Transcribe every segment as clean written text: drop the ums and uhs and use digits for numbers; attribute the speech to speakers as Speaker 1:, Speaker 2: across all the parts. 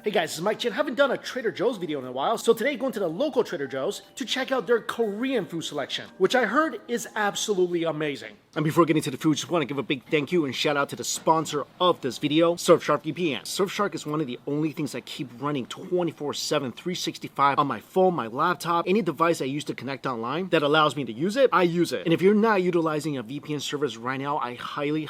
Speaker 1: Hey guys, this is Mike Chen. Haven't done a Trader Joe's video in a while, so today going to the local Trader Joe's to check out their Korean food selection, which I heard is absolutely amazing. And before getting to the food, just want to give a big thank you and shout out to the sponsor of this video, Surfshark VPN. Surfshark is one of the only things I keep running 24/7, 365 on my phone, my laptop, any device I use to connect online that allows me to use it, I use it. And if you're not utilizing a VPN service right now, I highly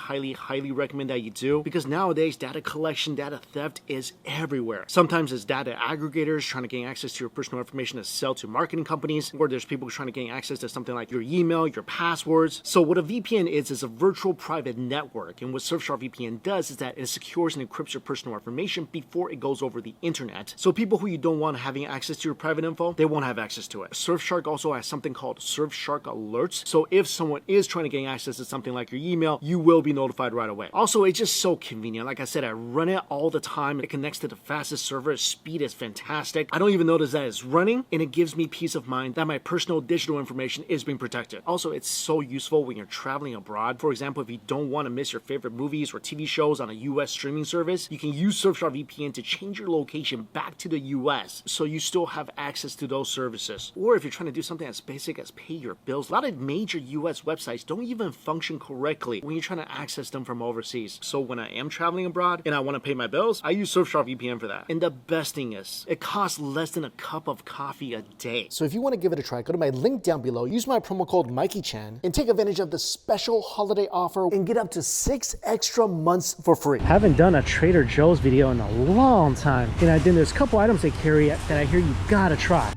Speaker 1: recommend that you do, because nowadays data collection, data theft is everywhere. Sometimes it's data aggregators trying to gain access to your personal information to sell to marketing companies, or there's people trying to gain access to something like your email, your passwords. So what a VPN is a virtual private network, and what Surfshark VPN does is that it secures and encrypts your personal information before it goes over the internet. So people who you don't want having access to your private info, they won't have access to it. Surfshark also has something called Surfshark Alerts. So if someone is trying to gain access to something like your email, you will be notified right away. Also, it's just so convenient. Like I said, I run it all the time. It connects to the fastest server. Speed is fantastic. I don't even notice that it's running, and it gives me peace of mind that my personal digital information is being protected. Also, it's so useful when you're traveling abroad. For example, if you don't want to miss your favorite movies or TV shows on a US streaming service, you can use Surfshark VPN to change your location back to the US so you still have access to those services. Or if you're trying to do something as basic as pay your bills, a lot of major US websites don't even function correctly when you're trying to access them from overseas. So when I am traveling abroad and I want to pay my bills, I use Surfshark VPN for that. And the best thing is, it costs less than a cup of coffee a day. So if you want to give it a try, go to my link down below, use my promo code MikeyChan, and take advantage of the special holiday offer and get up to 6 extra months for free. Haven't done a Trader Joe's video in a long time, and there's a couple items they carry that I hear you gotta try.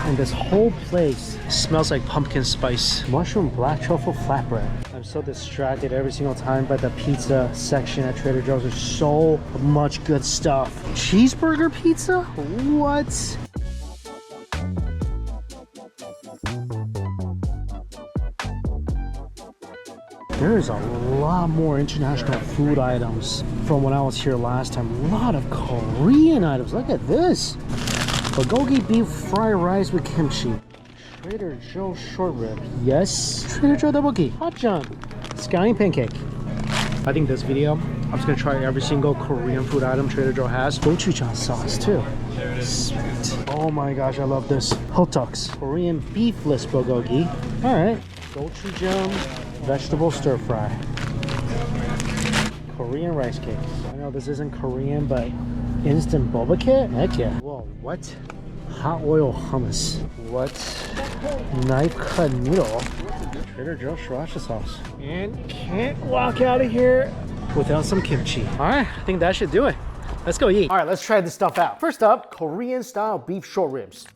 Speaker 1: And this whole place smells like pumpkin spice. Mushroom black truffle flatbread. I'm so distracted every single time by the pizza section at Trader Joe's. There's so much good stuff. Cheeseburger pizza? What? There's a lot more international food items from when I was here last time. A lot of Korean items. Look at this. Bulgogi beef fried rice with kimchi. Trader Joe short rib. Yes. Trader Joe Tteokbokki. Hotjang. Scallion Pancake. I think this video, I'm just gonna try every single Korean food item Trader Joe has. Gochujang sauce too. Sweet. Oh my gosh, I love this. Hoteok's Korean beefless bulgogi. All right. Gochujang vegetable stir fry. Korean rice cake. I know this isn't Korean, but instant Boba Kit? Heck yeah. Whoa, what? Hot oil hummus. What? Knife cut noodle. Trader Joe's sriracha sauce. And can't walk out of here without some kimchi. All right, I think that should do it. Let's go eat. All right, let's try this stuff out. First up, Korean style beef short ribs.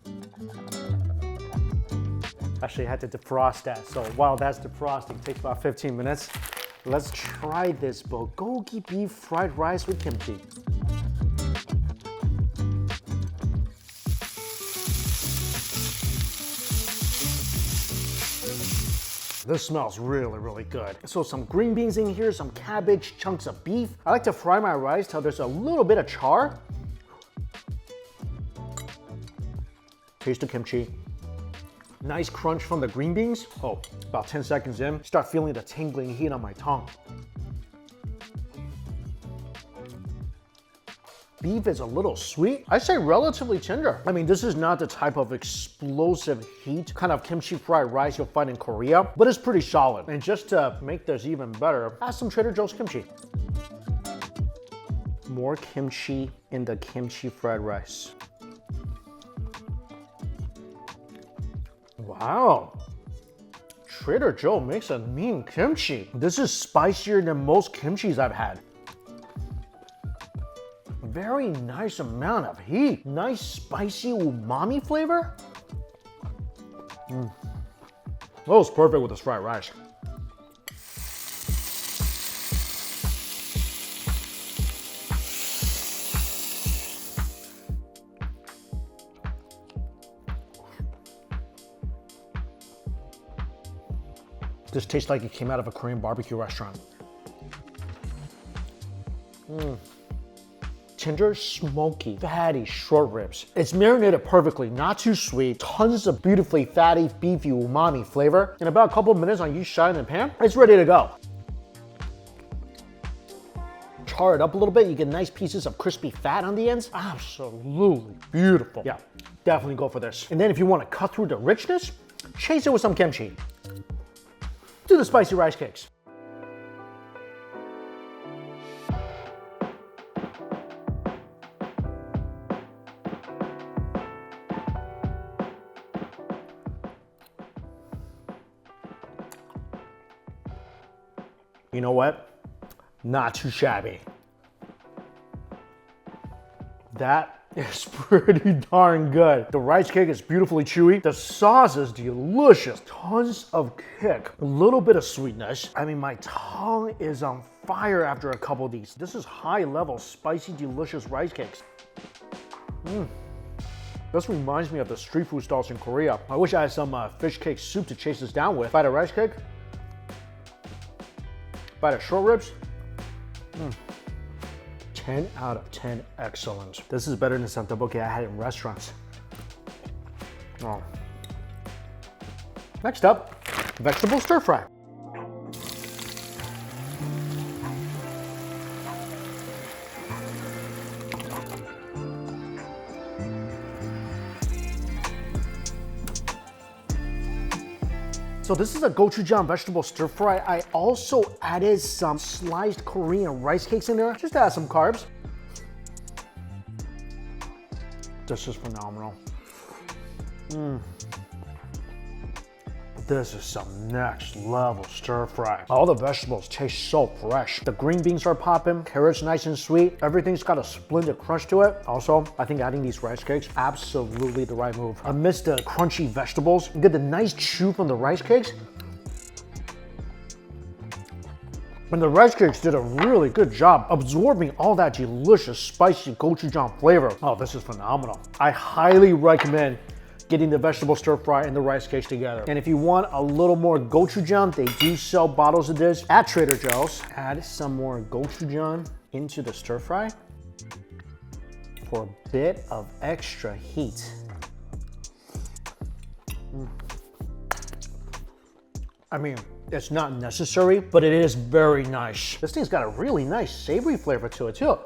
Speaker 1: Actually, I had to defrost that. So while that's defrosting, it takes about 15 minutes. Let's try this bulgogi beef fried rice with kimchi. This smells really good. So some green beans in here, some cabbage, chunks of beef. I like to fry my rice till there's a little bit of char. Taste the kimchi. Nice crunch from the green beans. Oh, about 10 seconds in, start feeling the tingling heat on my tongue. Beef is a little sweet. I say relatively tender. I mean, this is not the type of explosive heat kind of kimchi fried rice you'll find in Korea, but it's pretty solid. And just to make this even better, add some Trader Joe's kimchi. More kimchi in the kimchi fried rice. Wow, Trader Joe makes a mean kimchi. This is spicier than most kimchis I've had. Very nice amount of heat. Nice spicy umami flavor. That was perfect with this fried rice. This tastes like it came out of a Korean barbecue restaurant. Tender, smoky, fatty short ribs. It's marinated perfectly, not too sweet, tons of beautifully fatty, beefy umami flavor. In about a couple of minutes on each side in the pan, it's ready to go. char it up a little bit, you get nice pieces of crispy fat on the ends. Absolutely beautiful. Yeah, definitely go for this. And then if you want to cut through the richness, chase it with some kimchi. Do the spicy rice cakes. You know what? Not too shabby. That is pretty darn good. The rice cake is beautifully chewy. The sauce is delicious. Tons of kick. A little bit of sweetness. I mean, my tongue is on fire after a couple of these. This is high level, spicy, delicious rice cakes. This reminds me of the street food stalls in Korea. I wish I had some fish cake soup to chase this down with. Bite of rice cake. Bite of short ribs. 10 out of 10, excellent. This is better than some tteokbokki I had in restaurants. Oh. Next up, vegetable stir fry. So this is a gochujang vegetable stir fry. I also added some sliced Korean rice cakes in there, just to add some carbs. This is phenomenal. This is some next level stir fry. All the vegetables taste so fresh. The green beans are popping, carrots nice and sweet. Everything's got a splendid crunch to it. Also, I think adding these rice cakes, absolutely the right move. Amidst the crunchy vegetables, you get the nice chew from the rice cakes. And the rice cakes did a really good job absorbing all that delicious, spicy gochujang flavor. Oh, this is phenomenal. I highly recommend getting the vegetable stir fry and the rice cakes together. And if you want a little more gochujang, they do sell bottles of this at Trader Joe's. Add some more gochujang into the stir fry for a bit of extra heat. I mean, it's not necessary, but it is very nice. This thing's got a really nice savory flavor to it too.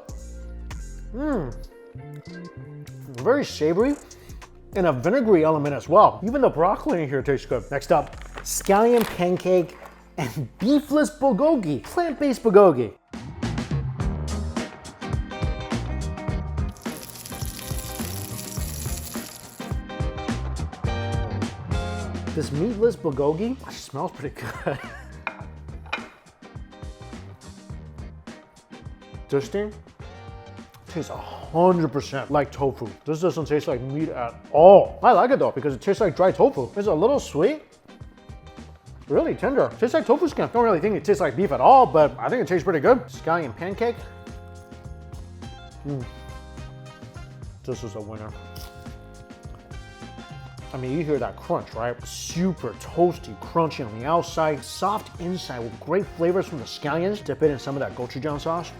Speaker 1: Very savory. And a vinegary element as well. Even the broccoli in here tastes good. Next up, scallion pancake and beefless bulgogi, plant-based bulgogi. This meatless bulgogi smells pretty good. This thing tastes 100% like tofu. This doesn't taste like meat at all. I like it though because it tastes like dry tofu. It's a little sweet, really tender. Tastes like tofu skin. Don't really think it tastes like beef at all, but I think it tastes pretty good. Scallion pancake. This is a winner. I mean, you hear that crunch, right? Super toasty, crunchy on the outside, soft inside with great flavors from the scallions. Dip it in some of that gochujang sauce.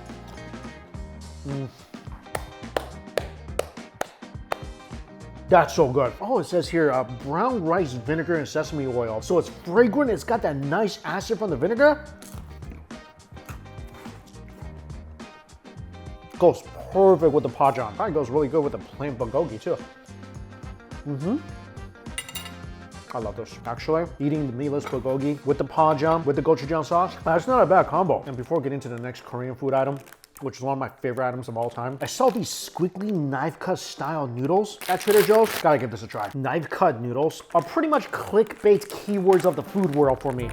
Speaker 1: That's so good. Oh, it says here, brown rice vinegar and sesame oil. So it's fragrant, it's got that nice acid from the vinegar. Goes perfect with the pajang. Probably goes really good with the plain bulgogi too. I love this. Actually, eating the meatless bulgogi with the pajang, with the gochujang sauce, that's not a bad combo. And before getting to the next Korean food item, which is one of my favorite items of all time, I saw these squiggly knife cut style noodles at Trader Joe's. Gotta give this a try. Knife cut noodles are pretty much clickbait keywords of the food world for me.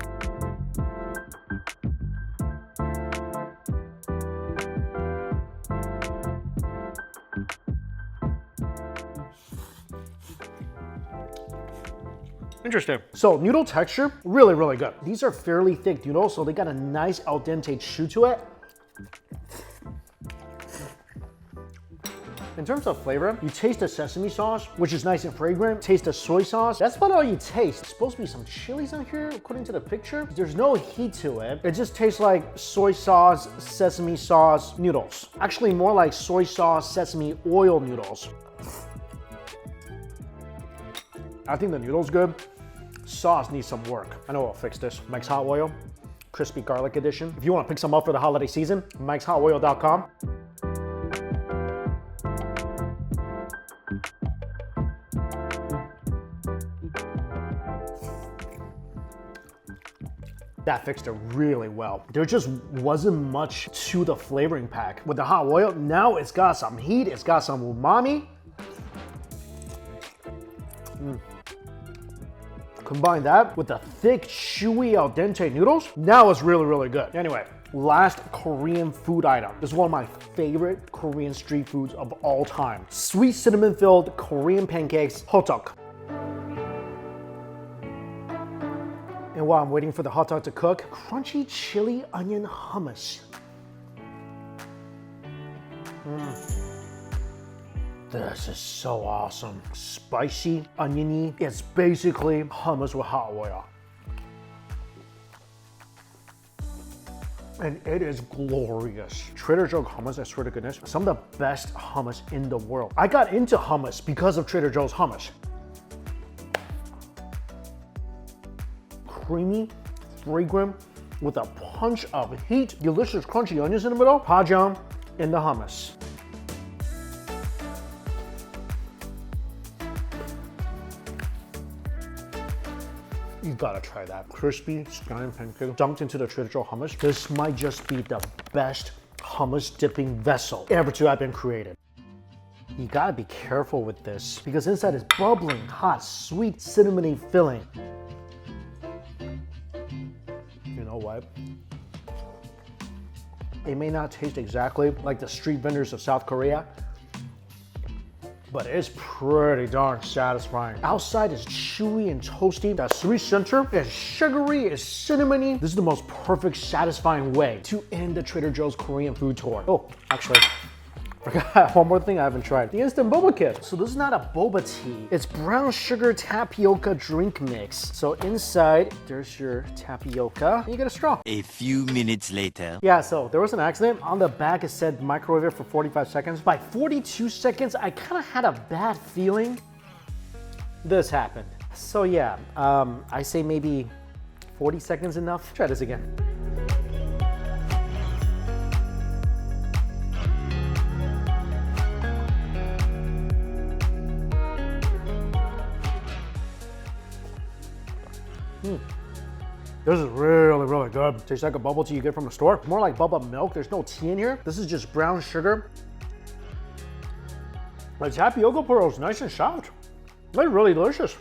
Speaker 1: Interesting. So noodle texture, really, really good. These are fairly thick noodles, so they got a nice al dente chew to it. In terms of flavor, you taste the sesame sauce, which is nice and fragrant. Taste the soy sauce. That's about all you taste. There's supposed to be some chilies on here, according to the picture. There's no heat to it. It just tastes like soy sauce, sesame sauce noodles. Actually, more like soy sauce, sesame oil noodles. I think the noodle's good. Sauce needs some work. I know I'll fix this. Mix hot oil. crispy garlic edition. If you want to pick some up for the holiday season, mikeshotoil.com. That fixed it really well. There just wasn't much to the flavoring pack. With the hot oil, now it's got some heat, it's got some umami. Combine that with the thick, chewy, al dente noodles. Now it's really, really good. Anyway, last Korean food item. This is one of my favorite Korean street foods of all time. Sweet cinnamon-filled Korean pancakes, hotteok. And while I'm waiting for the hot dog to cook, crunchy chili onion hummus. This is so awesome. Spicy, oniony. It's basically hummus with hot oil. And it is glorious. Trader Joe's hummus, I swear to goodness, some of the best hummus in the world. I got into hummus because of Trader Joe's hummus. Creamy, fragrant, with a punch of heat, delicious crunchy onions in the middle, pajang in the hummus. You gotta try that. Crispy scallion pancake dunked into the Trader Joe hummus. This might just be the best hummus dipping vessel ever to have been created. You gotta be careful with this because inside is bubbling, hot, sweet, cinnamony filling. You know what? It may not taste exactly like the street vendors of South Korea, but it's pretty darn satisfying. Outside is chewy and toasty. The sweet center is sugary, is cinnamony. This is the most perfect, satisfying way to end the Trader Joe's Korean food tour. Oh, actually, forgot one more thing I haven't tried. The instant Boba Kit. So this is not a boba tea. It's brown sugar tapioca drink mix. So inside, there's your tapioca, and you get a straw.
Speaker 2: A few minutes later.
Speaker 1: Yeah, so there was an accident. On the back, it said microwave it for 45 seconds. By 42 seconds, I kind of had a bad feeling. This happened. So yeah, I say maybe 40 seconds enough. Try this again. This is really, really good. Tastes like a bubble tea you get from the store. More like Boba milk. There's no tea in here. This is just brown sugar. The tapioca pearl is nice and soft. They're really delicious.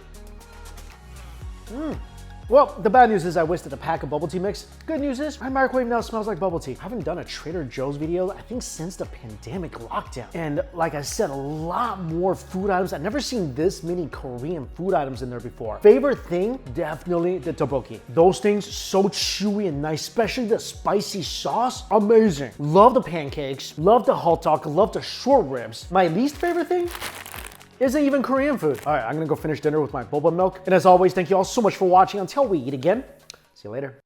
Speaker 1: Well, the bad news is I wasted a pack of bubble tea mix. Good news is my microwave now smells like bubble tea. I haven't done a Trader Joe's video, I think, since the pandemic lockdown. And like I said, a lot more food items. I've never seen this many Korean food items in there before. Favorite thing, definitely the tteokbokki. Those things, so chewy and nice, especially the spicy sauce, amazing. Love the pancakes, love the hotteok, love the short ribs. My least favorite thing, isn't even Korean food. All right, I'm gonna go finish dinner with my boba milk. And as always, thank you all so much for watching. Until we eat again, see you later.